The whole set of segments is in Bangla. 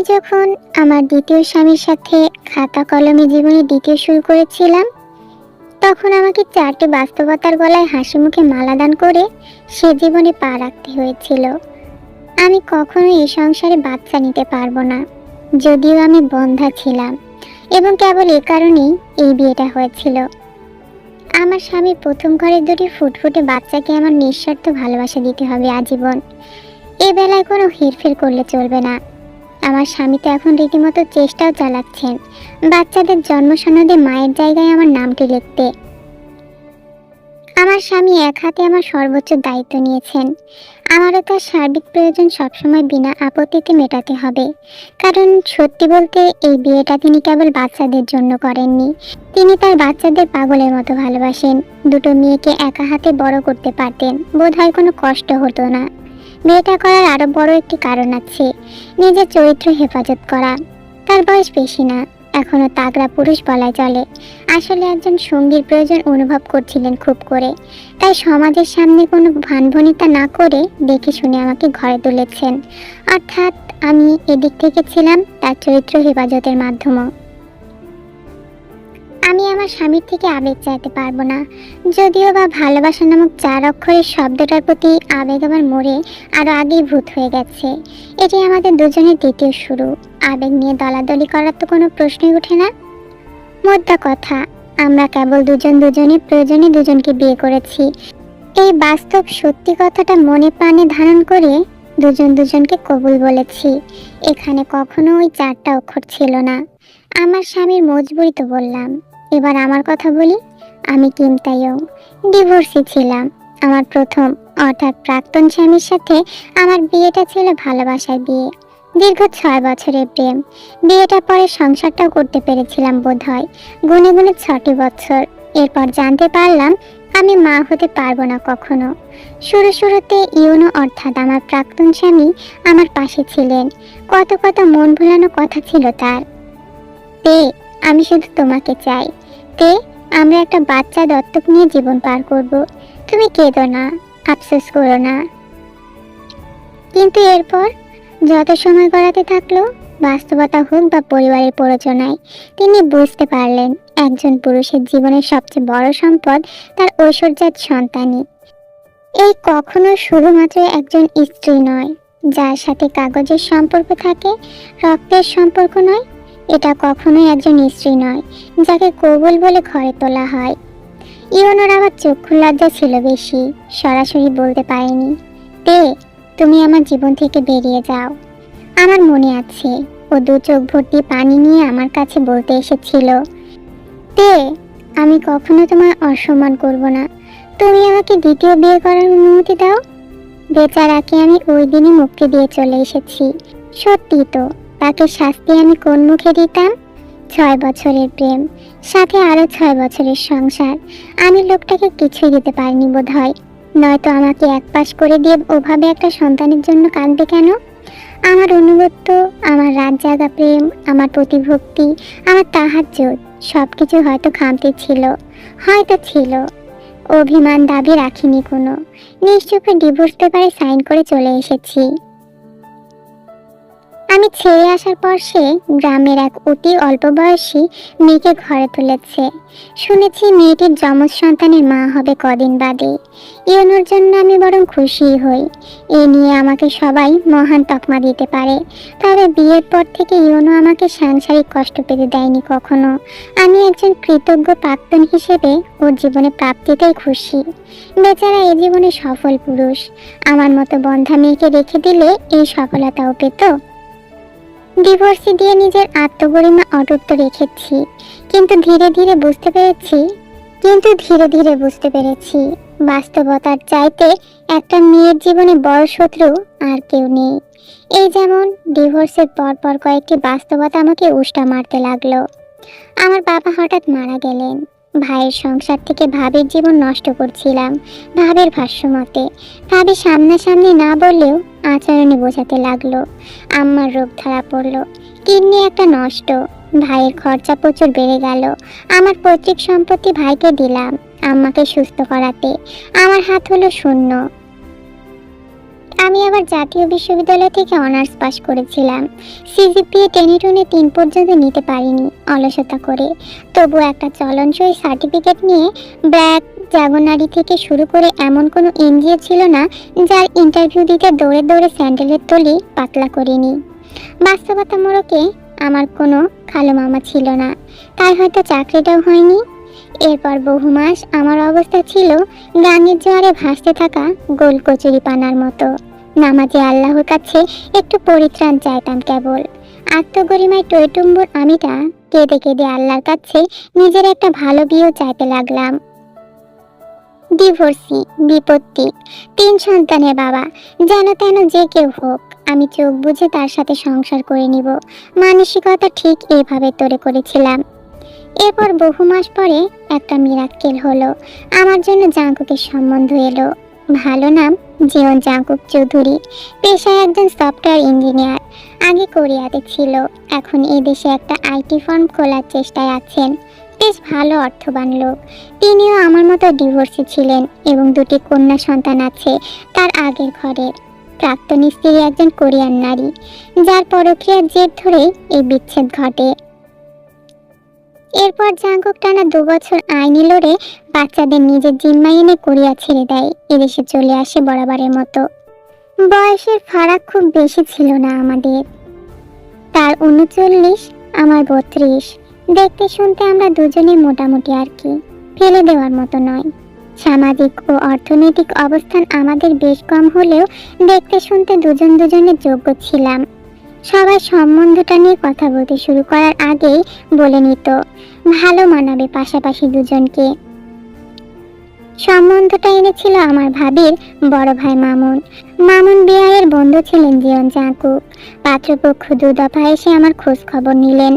যখন আমার দ্বিতীয় স্বামীর সাথে খাতা কলমে জীবনে দ্বিতীয় শুরু করেছিলাম, তখন আমাকে 4টি বাস্তবতার গলায় হাসি মুখে মালাদান করে সে জীবনে পা রাখতে হয়েছিল। আমি কখনো এই সংসারে বাচ্চা নিতে পারবো না, যদিও আমি বন্ধা ছিলাম, এবং কেবল এ কারণেই এই বিয়েটা হয়েছিল। আমার স্বামীর প্রথম ঘরের দুটি ফুটফুটে বাচ্চাকে আমার নিঃস্বার্থ ভালোবাসা দিতে হবে আজীবন। এ বেলায় কোনো হেরফের করলে চলবে না। আমার স্বামী তো এখন রীতিমতো চেষ্টাও চালাচ্ছেন বাচ্চাদের জন্ম সনদে মায়ের জায়গায় আমার নামটি লিখতে। আমার স্বামী এক হাতে আমার সর্বোচ্চ দায়িত্ব নিয়েছেন। আমারও তার সার্বিক প্রয়োজন সবসময় বিনা আপত্তিতে মেটাতে হবে, কারণ সত্যি বলতে এই বিয়েটা তিনি কেবল বাচ্চাদের জন্য করেননি, তিনি তার বাচ্চাদের পাগলের মতো ভালোবাসেন। দুটো মেয়েকে একা হাতে বড় করতে পারতেন, বোধহয় কোনো কষ্ট হতো না। বিয়েটা করার আরো বড় একটি কারণ আছে, নিজের চরিত্র হেফাজত করা। তার বয়স বেশি না, এখনো তাগড়া পুরুষ বলাই চলে। আসলে একজন সঙ্গীর প্রয়োজন অনুভব করছিলেন খুব করে, তাই সমাজের সামনে কোনো ভানভনিতা না করে দেখে শুনে আমাকে ঘরে তুলেছেন। অর্থাৎ আমি এদিক থেকে ছিলাম তার চরিত্র হেফাজতের মাধ্যমে। আমি আমার স্বামীর থেকে আবেগ চাইতে পারবো না, যদিও বা ভালোবাসা নামক 4 অক্ষরের শব্দটার প্রতি আবেগ আমার মরে আরো আগেই ভূত হয়ে গেছে। এটি আমাদের দুজনের দ্বিতীয় শুরু। আবেগ নিয়ে দলাদলি করার তো কোনো প্রশ্নই ওঠে না। মোদ্দা কথা, আমরা কেবল দুজনের প্রয়োজনে দুজনকে বিয়ে করেছি। এই বাস্তব সত্যি কথাটা মনে প্রাণে ধারণ করে দুজনকে কবুল বলেছি। এখানে কখনো ওই 4টা অক্ষর ছিল না। আমার স্বামীর মজবুরি তো বললাম, এবার আমার কথা বলি। আমি কিমতাইও ডিভোর্সি ছিলাম। আমার প্রথম অর্থাৎ প্রাক্তন স্বামীর সাথে আমার বিয়েটা ছিল ভালোবাসার বিয়ে। দীর্ঘ 6 বছরের প্রেম। বিয়েটা পরে সংসারটাও করতে পেরেছিলাম বোধহয় গুনে গুনে 6টি বছর। এরপর জানতে পারলাম আমি মা হতে পারবো না কখনো। শুরুতে ইউনো অর্থাৎ আমার প্রাক্তন স্বামী আমার পাশে ছিলেন। কত মন ভোলানো কথা ছিল তার। তে আমি শুধু তোমাকে চাই, তে আমরা একটা বাচ্চা দত্তক নিয়ে জীবন পার করব। তুমি কেঁদো না, আফসোস করো না। কিন্তু এরপর যত সময় গড়াতে থাকলো, বাস্তবতা হোক বা পরিবারের প্ররোচনায়, তিনি বুঝতে পারলেন একজন পুরুষের জীবনের সবচেয়ে বড় সম্পদ তার ঐশ্বর্যাত সন্তানই। এই কখনো শুধুমাত্র একজন স্ত্রী নয়, যার সাথে কাগজের সম্পর্ক থাকে, রক্তের সম্পর্ক নয়। এটা কখনোই একজন স্ত্রী নয় যাকে কবুল বলে ঘরে তোলা হয়। ইওনোর আবার চক্ষু লজ্জা ছিল বেশি, সরাসরি বলতে পারেনি, তে তুমি আমার জীবন থেকে বেরিয়ে যাও। আমার মনে আছে ও 2 চোখ ভর্তি পানি নিয়ে আমার কাছে বলতে এসেছিল, তে আমি কখনো তোমার অসম্মান করব না, তুমি আমাকে দ্বিতীয় বিয়ে করার অনুমতি দাও। বেচারাকে আমি ওই দিনই মুক্তি দিয়ে চলে এসেছি। সত্যি তো, তাকে শাস্তি আমি কোন মুখে দিতাম? 6 বছরের প্রেম, সাথে আরো 6 বছরের সংসার। আমি লোকটাকে কিছুই দিতে পারিনি বোধহয়, নয়তো আমাকে একপাশ করে দিয়ে ওভাবে একটা সন্তানের জন্য কাঁদবে কেন? আমার অনুগত্য, আমার রাত জাগা প্রেম, আমার প্রতিভক্তি, আমার তাহাজ্জুদ সবকিছু হয়তো খামতি ছিল, হয়তো ছিল। অভিমান দাবি রাখিনি কোনো। নিশ্চুপে ডিভোর্স পেপারে সাইন করে চলে এসেছি। আমি ছেড়ে আসার পর সে গ্রামের এক অতি অল্প বয়সী মেয়েকে ঘরে তুলেছে। শুনেছি মেয়েটির যমজ সন্তানের মা হবে কদিন বাদে। ইওনোর জন্য আমি বরং খুশি হই। এ নিয়ে আমাকে সবাই মহান তকমা দিতে পারে, তবে বিয়ের পর থেকে ইওনো আমাকে সাংসারিক কষ্ট পেতে দেয়নি কখনো। আমি একজন কৃতজ্ঞ প্রাক্তন হিসেবে ওর জীবনে প্রাপ্তিতেই খুশি। বেচারা এ জীবনে সফল পুরুষ। আমার মতো বন্ধা মেয়েকে রেখে দিলে এই সফলতাও পেত। ডিভোর্সি দিয়ে নিজের আত্মগরিমা অটুট রেখেছি, কিন্তু ধীরে ধীরে বুঝতে পেরেছি বাস্তবতার চাইতে একটা মেয়ের জীবনে বড় শত্রু আর কেউ নেই। এই যেমন ডিভোর্সের পর কয়েকটি বাস্তবতা আমাকে উষ্টা মারতে লাগলো। আমার বাবা হঠাৎ মারা গেলেন। ভাইয়ের সংসার থেকে ভাবির জীবন নষ্ট করছিলাম ভাবের ভাষ্যমতে। ভাবি সামনাসামনি না বললেও আচরণে বোঝাতে লাগলো। আম্মার রোগ ধরা পড়লো, কিডনি একটা নষ্ট। ভাইয়ের খরচা প্রচুর বেড়ে গেল। আমার পৈতৃক সম্পত্তি ভাইকে দিলাম আম্মাকে সুস্থ করাতে। আমার হাত হলো শূন্য। আমি আবার জাতীয় বিশ্ববিদ্যালয় থেকে অনার্স পাশ করেছিলাম। সিজিপিএ টেনে টুনে 3 পর্যন্ত নিতে পারিনি অলসতা করে। তবু একটা চলনসই সার্টিফিকেট নিয়ে ব্র্যাক, জাগনারি থেকে শুরু করে এমন কোনো এনজিও ছিল না যার ইন্টারভিউ দিতে দৌড়ে দৌড়ে স্যান্ডেলের তলি পাতলা করিনি। বাস্তবতা মোড়কে আমার কোনো খালো মামা ছিল না, তাই হয়তো চাকরিটাও হয়নি। এরপর বহু মাস আমার অবস্থা ছিল গানের জোয়ারে ভাসতে থাকা গোল কচুরি পানার মতো। নামাজে আল্লাহর কাছে একটু পরিত্রাণ চাইতাম কেবল। আত্মগরিমায় টইটুম্বুর আমিটা কেঁদে কেঁদে আল্লাহর কাছে নিজের একটা ভালো বিয়েও চাইতে লাগলাম। ডিভোর্সি, বিপত্তি, 3 সন্তানের বাবা, যেন তেন যে কেউ হোক আমি চোখ বুজে তার সাথে সংসার করে নিব, মানসিকতা ঠিক এইভাবে তৈরি করেছিলাম। এরপর বহু মাস পরে একটা মিরাক্কেল হলো। আমার জন্য জাঙ্কুকের সম্বন্ধ এলো। ভালো নাম জীবন জাঙ্কুক চৌধুরী, পেশায় একজন সফটওয়্যার ইঞ্জিনিয়ার। আগে কোরিয়াতে ছিল, এখন এদেশে একটা আইটি ফার্ম খোলার চেষ্টায় আছেন। বেশ ভালো অর্থবান লোক। তিনিও আমার মতো ডিভোর্সি ছিলেন এবং 2টি কন্যা সন্তান আছে তার আগের ঘরের। প্রাক্তন স্ত্রী একজন কোরিয়ান নারী, যার পরকীয়ার জের ধরে এই বিচ্ছেদ ঘটে। এরপর জাঙ্কুক টানা 2 বছর আইনি লড়ে বাচ্চাদের নিজের জিম্মায় এনে কোরিয়া ছেড়ে দেয়, এদেশে চলে আসে বরাবরের মতো। বয়সের ফারাক খুব বেশি ছিল না আমাদের। তার 39, আমার 32। দেখতে শুনতে আমরা দুজনেই মোটামুটি আর কি, ফেলে দেওয়ার মতো নয়। সামাজিক ও অর্থনৈতিক অবস্থান আমাদের বেশ কম হলেও দেখতে শুনতে দুজন দুজনের যোগ্য ছিলাম। সবাই সম্বন্ধটা নিয়ে কথা বলতে শুরু করার আগেই বলে নিত ভালো মানাবে পাশাপাশি দুজনকে। সম্বন্ধটা এনেছিল আমার ভাবির বড় ভাই মামুন। মামুন বিয়ের বন্ধু ছিলেন জীবন জাঙ্কুক। পাত্রপক্ষ 2 দফা এসে আমার খোঁজ খবর নিলেন,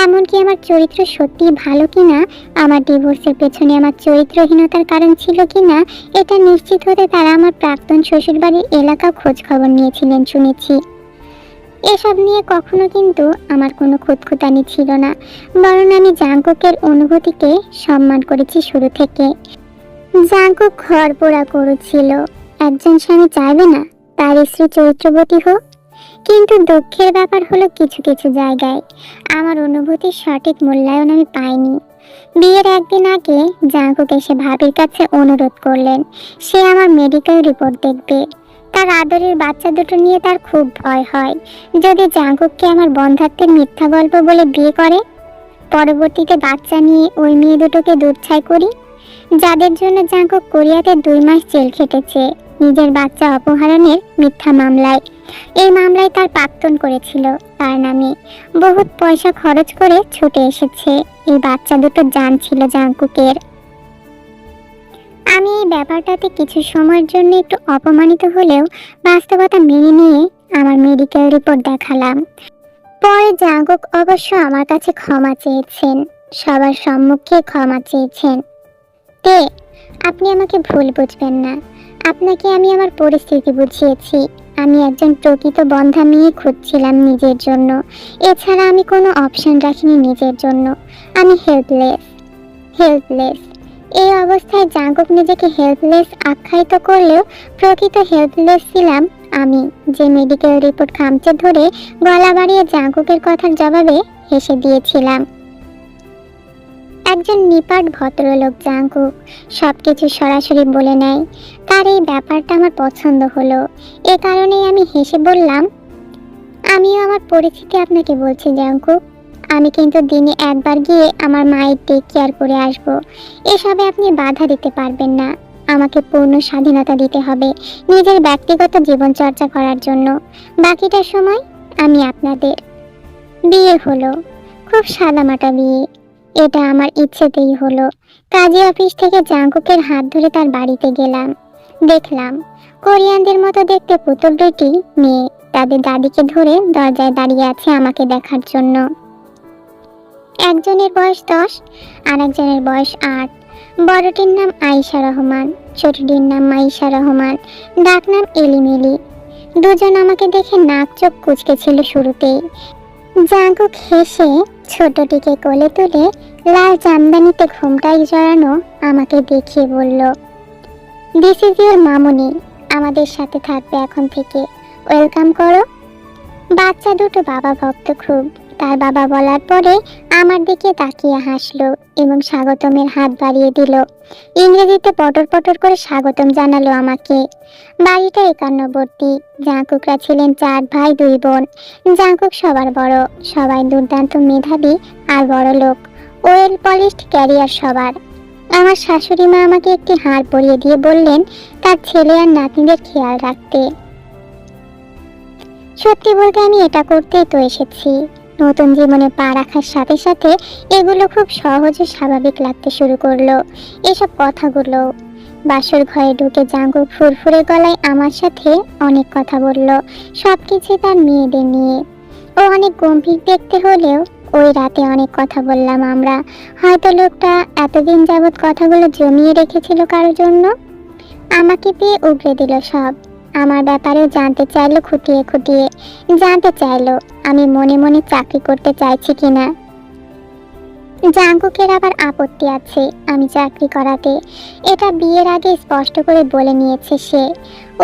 এমনকি আমার চরিত্র সত্যি ভালো কিনা, আমার ডিভোর্সের পেছনে আমার চরিত্রহীনতার কারণ ছিল কিনা এটা নিশ্চিত হতে তারা আমার প্রাক্তন শ্বশুরবাড়ির এলাকা খোঁজ খবর নিয়েছিলেন শুনেছি। এসব নিয়ে কখনো কিন্তু আমার কোনো খুঁতখুঁতানি ছিল না, বরং আমি জাঙ্কুকের অনুভূতিকে সম্মান করেছি শুরু থেকে। জাঙ্কুক ঘর পোড়া করেছিল, একজন স্বামী চাইবে না তার স্ত্রী চরিত্রবতী হোক? কিন্তু দুঃখের ব্যাপার হলো কিছু কিছু জায়গায় আমার অনুভূতির সঠিক মূল্যায়ন আমি পাইনি। বিয়ের একদিন আগে জাঙ্কুক এসে ভাবির কাছে অনুরোধ করলেন সে আমার মেডিকেল রিপোর্ট দেখবে। তার আদরের বাচ্চা দুটো নিয়ে তার খুব ভয় হয় যদি জাঙ্কুককে আমার বন্ধাত্বের মিথ্যা গল্প বলে বিয়ে করে, পরবর্তীতে বাচ্চা নিয়ে ওই মেয়ে দুটোকে দূরছাই করি, যাদের জন্য জাঙ্কুক কোরিয়াতে 2 মাস জেল খেটেছে নিজের বাচ্চা অপহরণের মিথ্যা মামলায়। এই মামলায় তার প্রাক্তন করেছিল তার নামে, বহুত পয়সা খরচ করে ছুটে এসেছে। এই বাচ্চা দুটো জান ছিল জাঙ্কুকের। আমি এই ব্যাপারটাতে কিছু সময়ের জন্য একটু অপমানিত হলেও বাস্তবতা মেনে নিয়ে আমার মেডিকেল রিপোর্ট দেখালাম। পরে জাঙ্কুক অবশ্য আমার কাছে ক্ষমা চেয়েছেন, সবার সম্মুখে ক্ষমা চেয়েছেন। তে আপনি আমাকে ভুল বুঝবেন না, আপনাকে আমি আমার পরিস্থিতি বুঝিয়েছি। আমি একজন প্রকৃত বন্ধা মেয়ে খুঁজছিলাম নিজের জন্য, এছাড়া আমি কোনো অপশন রাখিনি নিজের জন্য। আমি হেল্পলেস। এই অবস্থায় জাঙ্কুক নিজেকে হেল্পলেস আখ্যায়িত করলেও প্রকৃত হেল্পলেস ছিলাম আমি, যে মেডিকেল রিপোর্ট খামচে ধরে গলা বাড়িয়ে জাঙ্কুকের কথার জবাবে হেসে দিয়েছিলাম। একজন নিপাট ভদ্রলোক জাঙ্কুক, সবকিছু সরাসরি বলে নেয়। তার এই ব্যাপারটা আমার পছন্দ হলো। এ কারণেই আমি হেসে বললাম, আমিও আমার পরিস্থিতি আপনাকে বলছি জাঙ্কুক। আমি কিন্তু দিনে একবার গিয়ে আমার মায়ের টেক কেয়ার করে আসবো। এসবে আপনি বাধা দিতে পারবেন না। আমাকে পূর্ণ স্বাধীনতা দিতে হবে নিজের ব্যক্তিগত জীবন চর্চা করার জন্য। বাকিটা সময় আমি আপনাদের। বিয়ে হলো, খুব সাদামাটা বিয়ে। এটা আমার ইচ্ছেতেই হলো। কাজী অফিস থেকে জাঙ্কুকের হাত ধরে তার বাড়িতে গেলাম। দেখলাম কোরিয়ানদের মতো দেখতে পুতুল 2টি মেয়ে তাদের দাদিকে ধরে দরজায় দাঁড়িয়ে আছে আমাকে দেখার জন্য। একজনের বয়স 10 আর একজনের বয়স 8। বড়টির নাম আয়েশা রহমান, ছোটটির নাম মাইশা রহমান, ডাকনাম এলিমেলি। দুজন আমাকে দেখে নাক চোখ কুঁচকেছিল শুরুতেই। জাঙ্কুক হেসে ছোটটিকে কোলে তুলে লাল জামদানিতে ঘোমটায় জড়ানো আমাকে দেখিয়ে বলল, দিস ইজ ইউর মামুনি, আমার আমাদের সাথে থাকবে এখন থেকে, ওয়েলকাম করো। বাচ্চা দুটো বাবা ভক্ত খুব। তার বাবা বলার পরে আমার দিকে তাকিয়ে হাসলো এবং স্বাগতমের হাত বাড়িয়ে দিল। ইংরেজিতে পটর পটর করে স্বাগতম জানালো আমাকে। বাড়িটা একান্নবর্তী। জাঙ্কুকরা ছিলেন 4 ভাই 2 বোন। জাঙ্কুক সবার বড়, সবাই দুর্দান্ত মেধাবী আর বড় লোক, ওয়েল পলিশড ক্যারিয়ার সবার। আমার শাশুড়ি মা আমাকে একটি হার পরিয়ে দিয়ে বললেন তার ছেলে আর নাতনিদের খেয়াল রাখতে। সত্যি বলতে আমি এটা করতেই তো এসেছি। নতুন জীবনে পা রাখার সাথে সাথে এগুলো খুব সহজ ও স্বাভাবিক লাগতে শুরু করলো, এসব কথাগুলো। বাসর ঘরে ঢুকে জাঙ্কুক ফুরফুরে গলায় আমার সাথে অনেক কথা বলল, সবকিছু তার মেয়েদের নিয়ে। ও অনেক গম্ভীর দেখতে হলেও ওই রাতে অনেক কথা বললাম আমরা। হয়তো লোকটা এতদিন যাবৎ কথাগুলো জমিয়ে রেখেছিল কারোর জন্য। আমাকে পেয়ে উগরে দিল সব। আমার ব্যাপারেও জানতে চাইলো, খুঁটিয়ে খুঁটিয়ে জানতে চাইলো আমি মনে মনে চাকরি করতে চাইছি কিনা। জাঙ্কুকের আবার আপত্তি আছে আমি চাকরি করাতে, এটা বিয়ের আগে স্পষ্ট করে বলে নিয়েছে সে।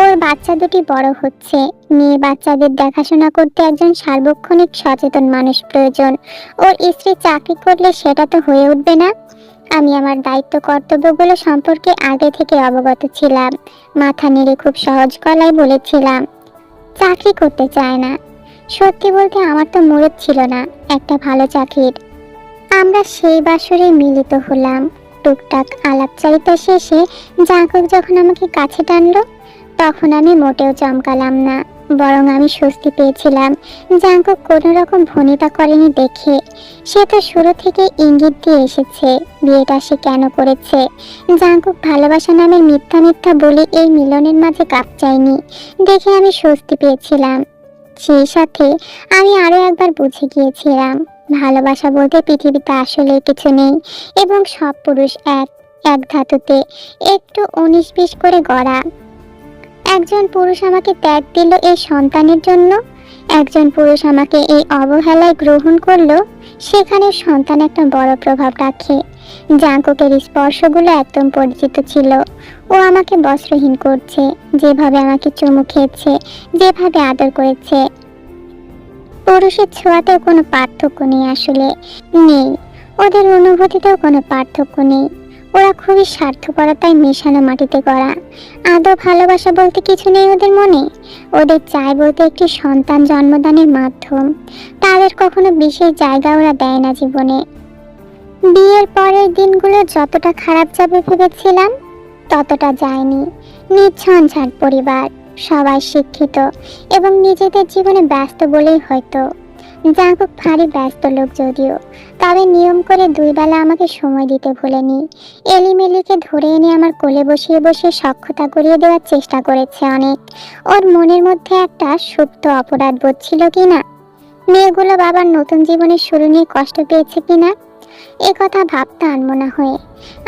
ওর বাচ্চা দুটি বড় হচ্ছে, মেয়ে বাচ্চাদের দেখাশোনা করতে একজন সার্বক্ষণিক সচেতন মানুষ প্রয়োজন। ওর স্ত্রী চাকরি করলে সেটা তো হয়ে উঠবে না। আমি আমার দায়িত্ব কর্তব্যগুলো সম্পর্কে আগে থেকে অবগত ছিলাম। মাথা নেড়ে খুব সহজ গলায় বলেছিলাম চাকরি করতে চায় না। সত্যি বলতে আমার তো মুরদ ছিল না একটা ভালো চাকরির। আমরা সেই বাসরে মিলিত হলাম। টুকটাক আলাপচারিতা শেষে জাঙ্কুক যখন আমাকে কাছে টানলো তখন আমি মোটেও চমকালাম না, বরং আমি স্বস্তি পেয়েছিলাম। জাঙ্কুক কোনো রকম ভনিতা করেনি দেখে। সে তো শুরু থেকে ইঙ্গিত দিয়ে এসেছে বিয়েটা সে কেন করেছে। জাঙ্কুক ভালোবাসা নামের মিথ্যা মিথ্যা বলে এই মিলনের মাঝে কাপ চাইনি দেখে আমি স্বস্তি পেয়েছিলাম। সেই সাথে আমি আরো একবার বুঝে গিয়েছিলাম ভালোবাসা বলতে পৃথিবীতে আসলে কিছু নেই এবং সব পুরুষ এক এক ধাতুতে একটু 19-20 করে গড়া। একজন পুরুষ আমাকে ত্যাগ দিল এই সন্তানের জন্য, একজন পুরুষ আমাকে এই অবহেলায় গ্রহণ করলো, সেখানে সন্তান একটা বড় প্রভাব রাখে। জাঙ্কুকের স্পর্শগুলো একদম পরিচিত ছিল। ও আমাকে বস্ত্রহীন করছে, যেভাবে আমাকে চুমু খেয়েছে, যেভাবে আদর করেছে। পুরুষের ছোঁয়াতেও কোনো পার্থক্য নেই, আসলে নেই। ওদের অনুভূতিতেও কোনো পার্থক্য নেই। ওরা খুবই স্বার্থপরতায় মেশানো মাটিতে গড়া। আদৌ ভালোবাসা বলতে কিছু নেই ওদের মনে। ওদের চাই বলতে একটি সন্তান জন্মদানের মাধ্যম। তাদের কখনো বিশেষ জায়গা ওরা দেয় না জীবনে। বিয়ের পরের দিনগুলো যতটা খারাপ যাবে ভেবেছিলাম ততটা যায়নি। নির্ঝঞ্ঝাট পরিবার, সবাই শিক্ষিত এবং নিজেদের জীবনে ব্যস্ত বলেই হয়তো। জাঙ্কুক ভারী ব্যস্ত লোক যদিও, তবে নিয়ম করে 2 বেলা আমাকে সময় দিতে ভুলেনি। এলিমেলিকে ধরে এনে আমার কোলে বসিয়ে বসিয়ে সখ্যতা করিয়ে দেওয়ার চেষ্টা করেছে অনেক। ওর মনের মধ্যে একটা সুপ্ত অপরাধ বোধ ছিল কিনা, মেয়েগুলো বাবার নতুন জীবনের শুরু নিয়ে কষ্ট পেয়েছে কিনা, এ কথা ভাবতে আনমনা হয়ে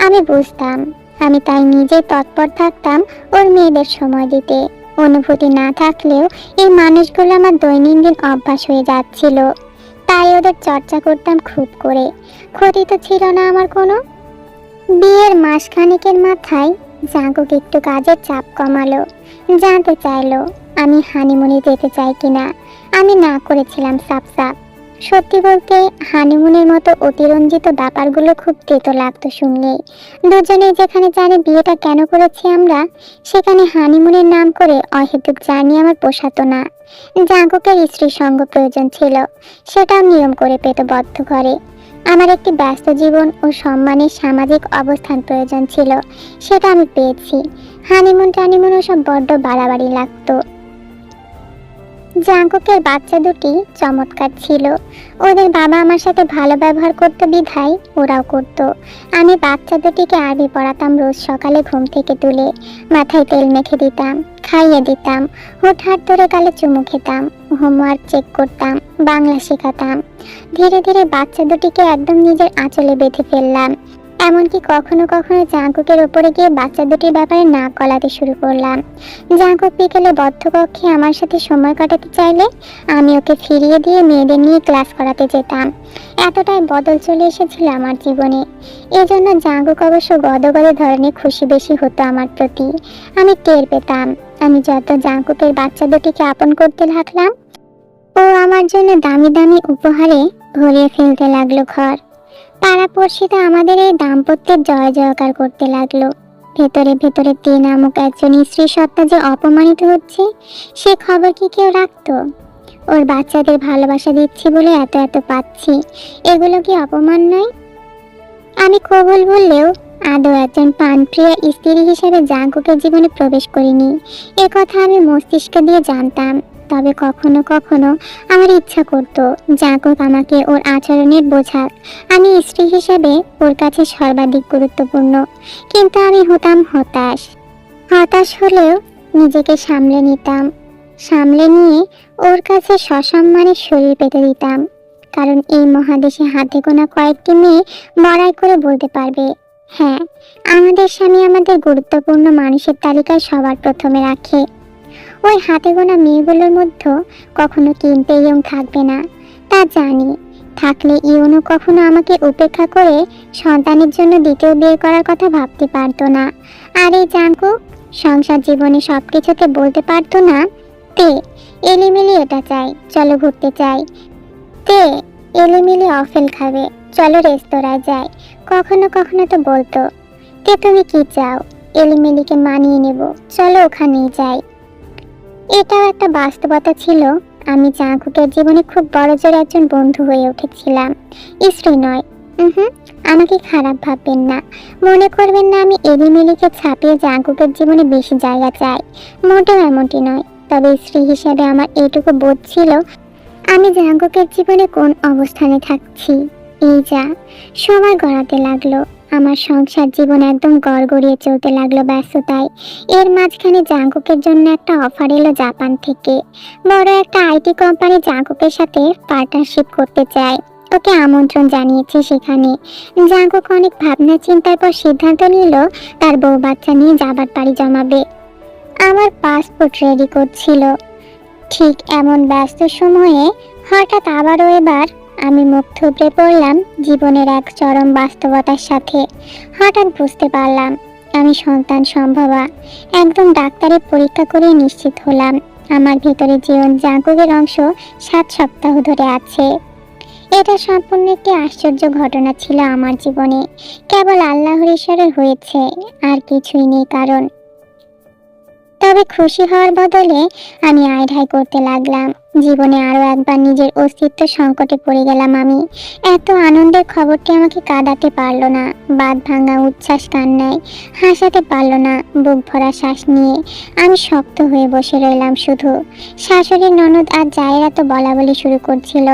আমি বুঝতাম। আমি তাই নিজে তৎপর থাকতাম ওর মেয়েদের সময় দিতে। অনুভূতি না থাকলেও এই মানুষগুলো আমার দৈনন্দিন অভ্যাস হয়ে যাচ্ছিল, তাই ওদের চর্চা করতাম খুব করে। ক্ষতি তো ছিল না আমার কোনো। বিয়ের মাসখানেকের মাথায় জাঙ্কুক একটু কাজের চাপ কমালো, জানতে চাইলো আমি হানিমুনে যেতে চাই কিনা। আমি না করেছিলাম সাপ সাপ। সত্যি বলতে হানিমুনের মতো অতিরঞ্জিত ব্যাপারগুলো খুব তেতো লাগতো শুনলেই। দুজনেই যেখানে জানি বিয়েটা কেন করেছি আমরা, সেখানে হানিমুনের নাম করে অহেতুক জার্নি আমার পোষাতো না। জাঙ্কুকের স্ত্রীর সঙ্গ প্রয়োজন ছিল, সেটাও নিয়ম করে পেত বদ্ধ ঘরে। আমার একটি ব্যস্ত জীবন ও সম্মানের সামাজিক অবস্থান প্রয়োজন ছিল, সেটা আমি পেয়েছি। হানিমুন টানিমুন ওসব বড্ড বাড়াবাড়ি লাগতো। জাঙ্কুকের বাচ্চা দুটি চমৎকার ছিল। ওদের বাবা আমার সাথে ভালো ব্যবহার করতো বিধায় ওরাও করত। আমি বাচ্চা দুটিকে আরবি পড়াতাম রোজ সকালে ঘুম থেকে তুলে। মাথায় তেল মেখে দিতাম, খাইয়ে দিতাম, হুটহাট ধরে গালে চুমু খেতাম, হোমওয়ার্ক চেক করতাম, বাংলা শেখাতাম। ধীরে ধীরে বাচ্চা দুটিকে একদম নিজের আঁচলে বেঁধে ফেললাম। এমনকি কখনো কখনো জাঙ্কুকের ওপরে গিয়ে বাচ্চা দুটির ব্যাপারে নাক গলাতে শুরু করলাম। জাঙ্কুক বিকেলে বদ্ধকক্ষে আমার সাথে সময় কাটাতে চাইলে আমি ওকে ফিরিয়ে দিয়ে মেয়েদের নিয়ে ক্লাস করাতে যেতাম। এতটাই বদল চলে এসেছিল আমার জীবনে। এজন্য জাঙ্কুক অবশ্য গদগদ ধরনের খুশি বেশি হতো আমার প্রতি। আমি টের পেতাম। আমি যত জাঙ্কুকের বাচ্চা দুটিকে আপন করতে লাগলাম, ও আমার জন্য দামি দামি উপহারে ভরিয়ে ফেলতে লাগলো ঘর। পাড়াপড়শিরা আমাদের এই দাম্পত্যের জয় জয়কার করতে লাগলো। ভেতরে ভেতরে তে নামক একজন স্ত্রী সত্তা যে অপমানিত হচ্ছে, সে খবর কি কেউ রাখতো? ওর বাচ্চাদের ভালোবাসা দিচ্ছি বলে এত এত পাচ্ছি, এগুলো কি অপমান নয়? আমি কবুল বললেও আদৌ একজন প্রাণপ্রিয় স্ত্রী হিসেবে জাঙ্কুকের জীবনে প্রবেশ করিনি। এ কথা আমি মস্তিষ্ক দিয়ে জানতাম। তবে কখনো কখনো আমার ইচ্ছা করত জাঙ্কুক আমাকে ওর আচরণের বোঝাক। আমি স্ত্রী হিসেবে ওর কাছে সর্বাধিক গুরুত্বপূর্ণ। কিন্তু আমি হতাম হতাশ। হতাশ হলেও নিজেকে সামলে নিতাম। সামলে নিয়ে ওর কাছে সসম্মানে শরীর পেতে দিতাম। কারণ এই মহাদেশে হাতে গোনা কয়েকটি মেয়ে বড়াই করে বলতে পারবে, হ্যাঁ, আমাদের স্বামী আমাদের গুরুত্বপূর্ণ মানুষের তালিকায় সবার প্রথমে রাখে। ওই হাতে গোনা মেয়েগুলোর মধ্যে কখনো কিনতে ইয়ং থাকবে না, তা জানি। থাকলে ইয়নও কখনো আমাকে উপেক্ষা করে সন্তানের জন্য দ্বিতীয় বিয়ে করার কথা ভাবতে পারতো না। আর এই জাঙ্কুক সংসার জীবনে সবকিছুতে বলতে পারতো না, তে এলিমিলি এটা চাই, চলো ঘুরতে চাই। তে এলিমিলি অফেল খাবে, চলো রেস্তোরাঁয় যাই। কখনো কখনো তো বলতো, তে তুমি কি চাও? এলিমিলিকে মানিয়ে নেব, চলো ওখানেই যাই। এটাও একটা বাস্তবতা ছিল। আমি জাঙ্কুকের জীবনে খুব বড়জোর একজন বন্ধু হয়ে উঠেছিলাম, স্ত্রী নয়। আমাকে খারাপ ভাববেন না, মনে করবেন না আমি এলিমিলিকে ছাপিয়ে জাঙ্কুকের জীবনে বেশি জায়গা চাই। মোটেও এমনটি নয়। তবে স্ত্রী হিসেবে আমার এইটুকু বোধ ছিল, আমি জাঙ্কুকের জীবনে কোন অবস্থানে থাকছি। এই যা সময় গড়াতে লাগলো, আমার সংসার জীবন একদম গড়গড়িয়ে চলতে লাগলো ব্যস্ততায়। এর মাঝখানে জাঙ্কুকের জন্য একটা অফার এলো জাপান থেকে। বড় একটা আইটি কোম্পানি জাঙ্কুকের সাথে পার্টনারশিপ করতে চায়। ওকে আমন্ত্রণ জানিয়েছে সেখানে। জাঙ্কুক অনেক ভাবনা চিন্তার পর সিদ্ধান্ত নিল তার বউ বাচ্চা নিয়ে যাবার পাড়ি জমাবে। আমার পাসপোর্ট রেডি করছিল। ঠিক এমন ব্যস্ত সময়ে হঠাৎ আবারও এবার আমি মুখ থুবড়ে পড়লাম জীবনের এক চরম বাস্তবতার সাথে। হঠাৎ বুঝতে পারলাম আমি সন্তান সম্ভবা। একদম ডাক্তারি পরীক্ষা করে নিশ্চিত হলাম আমার ভেতরে জীবন জাঙ্কুকের অংশ 7 সপ্তাহ ধরে আছে। এটা সম্পূর্ণ একটি আশ্চর্য ঘটনা ছিল আমার জীবনে। কেবল আল্লাহর ইশারায় হয়েছে, আর কিছুই নেই কারণ। তবে খুশি হওয়ার বদলে আমি আইঢাই করতে লাগলাম। জীবনে আরো একবার নিজের অস্তিত্ব সংকটে পড়ে গেলাম আমি। এত আনন্দের খবরটি আমাকে কাঁদাতে পারলো না। বাঁধ ভাঙা উচ্ছ্বাস কান্নায় হাসাতে পারলো না। বুক ভরা শ্বাস নিয়ে আমি শক্ত হয়ে বসে রইলাম শুধু। শাশুড়ি ননদ আর জায়েরা তো বলা বলি শুরু করছিল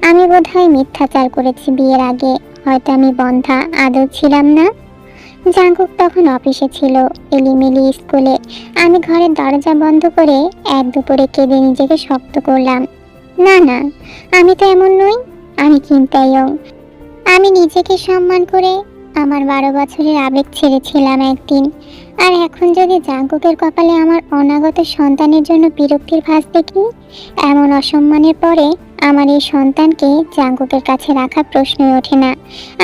আমি বোধহয় মিথ্যাচার করেছি বিয়ের আগে। হয়তো আমি বন্ধা আদৌ ছিলাম না। জাঙ্কুক তখন অফিসে ছিল, এলিমিলি স্কুলে। আমি ঘরের দরজা বন্ধ করে এক দুপুরে কেঁদে নিজেকে শক্ত করলাম, না না, আমি তো এমন নই। আমি কিন্তাইয়ং। আমি নিজেকে সম্মান করে আমার 12 বছরের আবেগ ছেড়েছিলাম একদিন। আর এখন যদি জাঙ্কুকের কপালে আমার অনাগত সন্তানের জন্য বিরক্তির ভাঁজ দেখি, এমন অসম্মানের পরে আমার এই সন্তানকে জাঙ্কুকের কাছে রাখা প্রশ্নই ওঠে না।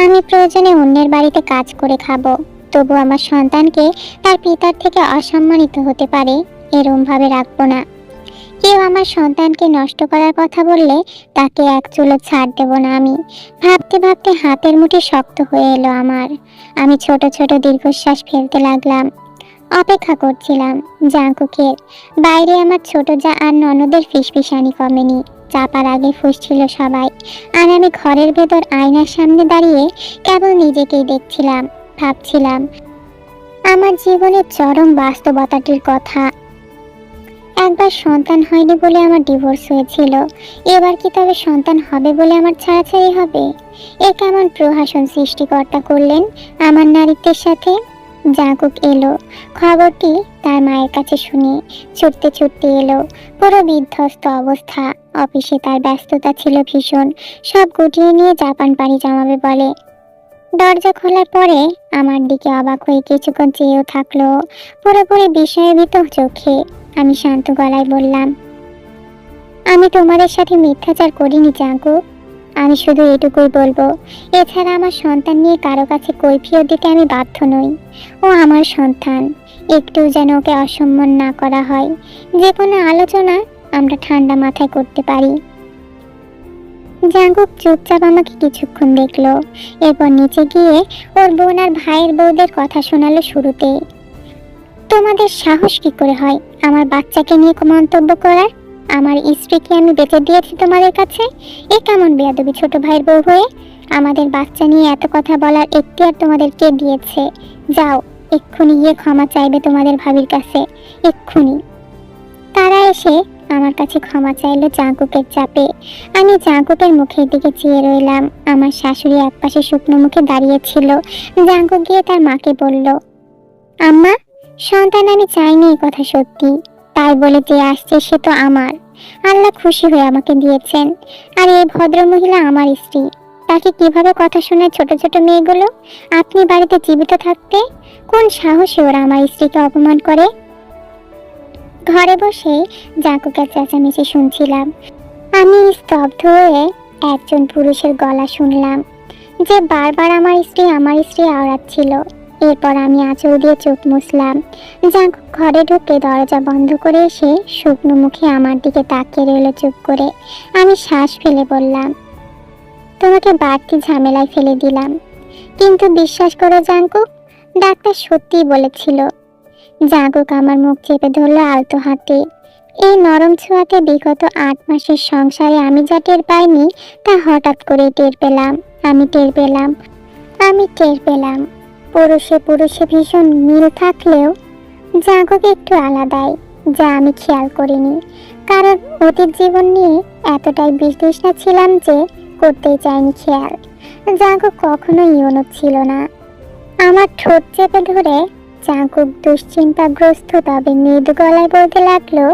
আমি প্রয়োজনে অন্যের বাড়িতে কাজ করে খাবো, তবু আমার সন্তানকে তার পিতার থেকে অসম্মানিত হতে পারে এরম ভাবে রাখবো না। কেউ আমার সন্তানকে নষ্ট করার কথা বললে তাকে এক চুলো ছাড় দেব না আমি। ভাবতে ভাবতে হাতের মুঠি শক্ত হয়ে এলো আমার। আমি ছোট ছোট দীর্ঘশ্বাস ফেলতে লাগলাম। অপেক্ষা করছিলাম জাঙ্কুকের। বাইরে আমার ছোট যা আর ননদের ফিসফিসানি কমেনি। চাপার আগে ফুসছিল সবাই। আর আমি ঘরের ভেতর আয়নার সামনে দাঁড়িয়ে কেবল নিজেকেই দেখছিলাম, ভাবছিলাম আমার জীবনের চরম বাস্তবতাটির কথা। একবার সন্তান হয়নি বলে আমার ডিভোর্স হয়েছিল, এবার কি তবে সন্তান হবে বলে আমার ছাড়াছাড়ি হবে? এ কেমন প্রহসন সৃষ্টিকর্তা করলেন আমার নারীত্বের সাথে। জাঙ্কুক এলো। খবরটি তার মায়ের কাছে শুনে ছুটতে ছুটতে এলো। পুরো বিধ্বস্ত অবস্থা। অফিসে তার ব্যস্ততা ছিল ভীষণ। সব গুটিয়ে নিয়ে জাপান পাড়ি জমাবে বলে। দরজা খোলার পরে আমার দিকে অবাক হয়ে কিছুক্ষণ চেয়েও থাকলো, পুরোপুরি বিষয়ভীত চোখে। আমি শান্ত গলায় বললাম, আমি তোমাদের সাথে মিথ্যাচার করিনি জাঙ্কুক। আমি শুধু এটুকুই বলবো, এছাড়া আমার সন্তান নিয়ে কারো কাছে কৈফিয়ত দিতে আমি বাধ্য নই। ও আমার সন্তান, একটু যেন ওকে অসম্মান না করা হয়। যে কোনো আলোচনা আমরা ঠান্ডা মাথায় করতে পারি। জাঙ্কুক চুপচাপ আমাকে কিছুক্ষণ দেখলো, এরপর নিচে গিয়ে ওর বোন আর ভাইয়ের বউদের কথা শোনালো। শুরুতে, তোমাদের সাহস কি করে হয় আমার বাচ্চাকে নিয়ে মন্তব্য করার? আমার স্ত্রীকে আমি বেঁচে দিয়েছি তোমাদের কাছে, এ কেমন বেয়াদবি ছোট ভাইয়ের বউ হয়ে? আমাদের বাচ্চা নিয়ে এত কথা বলার এখতিয়ার তোমাদের কে দিয়েছে? যাও, এক্ষুনি গিয়ে ক্ষমা চাইবে তোমাদের ভাবির কাছে, এক্ষুনি। তারা এসে আমার কাছে ক্ষমা চাইলো জাঙ্কুকের চাপে। আমি জাঙ্কুকের মুখের দিকে চেয়ে রইলাম। আমার শাশুড়ি একপাশে শুকনো মুখে দাঁড়িয়েছিল। জাঙ্কুক গিয়ে তার মাকে বলল, আম্মা, সন্তান আমি চাইনি, এই কথা সত্যি, তাই বলে যে আসছে সে তো আমার। আল্লাহ খুশি হয়ে আমাকে দিয়েছেন, আর এই ভদ্র মহিলা আমার স্ত্রী। তাকে কিভাবে কথা শোনায় ছোট ছোট মেয়েগুলো? আপনি বাড়িতে জীবিত থাকতে কোন সাহসে ওরা আমার স্ত্রীকে অপমান করে? ঘরে বসে জাঙ্কুকের চেঁচামেচি শুনছিলাম। আমি স্তব্ধ হয়ে একজন পুরুষের গলা শুনলাম, যে বারবার আমার স্ত্রী আওড়াচ্ছিল। এরপর আমি আঁচল দিয়ে চোখ মুছলাম। জাঙ্কুক ঘরে ঢুকে দরজা বন্ধ করে এসে শুকনো মুখে আমার দিকে তাকিয়ে রইল চুপ করে। আমি শ্বাস ফেলে বললাম, তোমাকে বাড়তি ঝামেলায় ফেলে দিলাম, কিন্তু বিশ্বাস করো জাঙ্কুক, ডাক্তার সত্যিই বলেছিল। জাঙ্কুক আমার মুখ চেপে ধরলো আলতো হাতে। এই নরম ছোঁয়াতে বিগত 8 মাসের সংসারে আমি যা টের পাইনি, তা হঠাৎ করে টের পেলাম। আমি টের পেলাম পুরুষে পুরুষে ভীষণ মিল থাকলেও জাঙ্কুক একটু আলাদাই, যা আমি খেয়াল করিনি। কারণ অতীত জীবন নিয়ে এতটাই বিতৃষ্ণা ছিলাম যে করতেই চাইনি খেয়াল। জাঙ্কুক কখনোই ইউনিক ছিল না। আমার ঠোঁট চেপে ধরে জাঙ্কুক দুশ্চিন্তাগ্রস্ত তবে মৃদু গলায় বলতে লাগলো,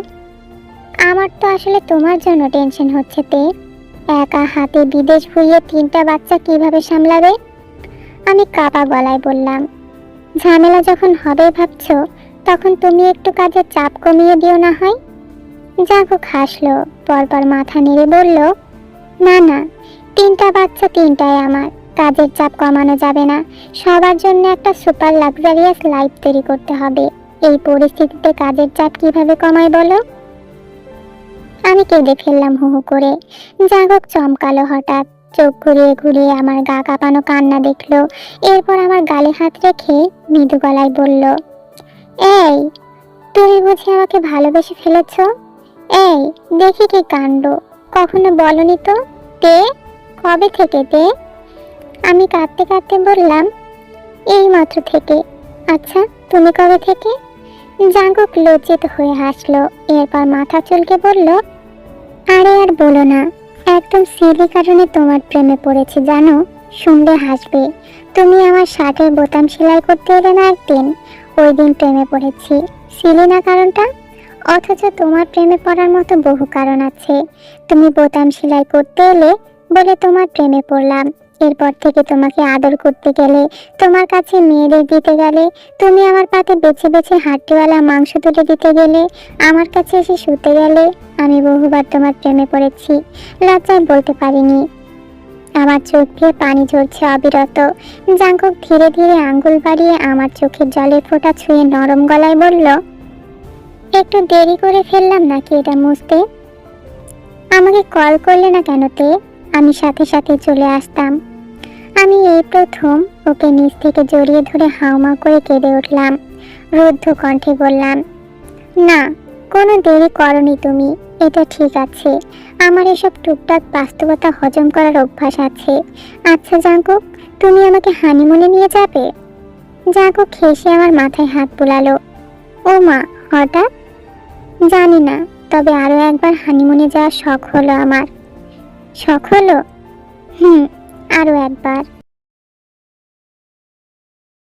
আমার তো আসলে তোমার জন্য টেনশন হচ্ছে। তে একা হাতে বিদেশ ভুইয়ে 3টা বাচ্চা কিভাবে সামলাবে? আমি কাঁপা গলায় বললাম, ঝামেলা যখন হবে ভাবছো, তখন তুমি একটু কাজের চাপ কমিয়ে দিও না হয়। জাঙ্কুক হাসলো, পরপর মাথা নেড়ে বলল, না না, 3টা বাচ্চা 3টাই আমার, কাজের চাপ কমানো যাবে না। সবার জন্য একটা সুপার লাক্সারিয়াস লাইফ তৈরি করতে হবে। এই পরিস্থিতিতে কাজের চাপ কিভাবে কমায় বলো? আমি কেঁদে ফেললাম হু হু করে। জাঙ্কুক চমকালো হঠাৎ, চোখ ঘুরিয়ে ঘুরিয়ে আমার গা কাঁপানো কান্না দেখলো। এরপর আমার গালে হাত রেখে মৃদু গলায় বলল, এই, তুমি বুঝি আমাকে ভালোবেসে ফেলেছ? এই দেখি কি কাণ্ড, কখনো বলনি তো। তে কবে থেকে? তে আমি কাঁদতে কাঁদতে বললাম, এই মাত্র থেকে। আচ্ছা, তুমি কবে থেকে? জাঙ্কুক লজ্জিত হয়ে হাসলো, এরপর মাথা চুলকে বলল, আরে আর বলো না, একদম সিলি কারণে তোমার প্রেমে পড়েছি জানো। শুনলে হাসবে। তুমি আমার শার্টের বোতাম সেলাই করতে এলে না একদিন, ওই দিন প্রেমে পড়েছি। সিলি না কারণটা? অথচ তোমার প্রেমে পড়ার মতো বহু কারণ আছে। তুমি বোতাম সেলাই করতে এলে বলে তোমার প্রেমে পড়লাম। এরপর থেকে তোমাকে আদর করতে গেলে, তোমার কাছে মেয়েদের দিতে গেলে, তুমি আমার পাতে বেছে বেছে হাড্ডিওয়ালা মাংস তুলে দিতে গেলে, আমার কাছে এসে শুতে গেলে, আমি বহুবার তোমার প্রেমে পড়েছি। লজ্জায় বলতে পারিনি। আমার চোখ দিয়ে পানি ঝরছে অবিরত। জাঙ্কুক ধীরে ধীরে আঙ্গুল বাড়িয়ে আমার চোখের জলের ফোঁটা ছুঁয়ে নরম গলায় বলল, একটু দেরি করে ফেললাম নাকি এটা মুছতে? আমাকে কল করলে না কেন? তে আমি সাথে সাথে চলে আসতাম। আমি এই প্রথম ওকে নিচ থেকে জড়িয়ে ধরে হাউমাউ করে কেঁদে উঠলাম। রুদ্ধ কণ্ঠে বললাম, না, কোনো দেরি করনি তুমি, এটা ঠিক আছে। আমার এসব টুকটাক বাস্তবতা হজম করার অভ্যাস আছে। আচ্ছা জাঙ্কুক, তুমি আমাকে হানিমুনে নিয়ে যাবে? জাঙ্কুক হেসে আমার মাথায় হাত বুলালো। ও মা, হঠাৎ? জানি না, তবে আরো একবার হানিমুনে যাওয়ার শখ হলো আমার। শখ হলো? আরো একবার।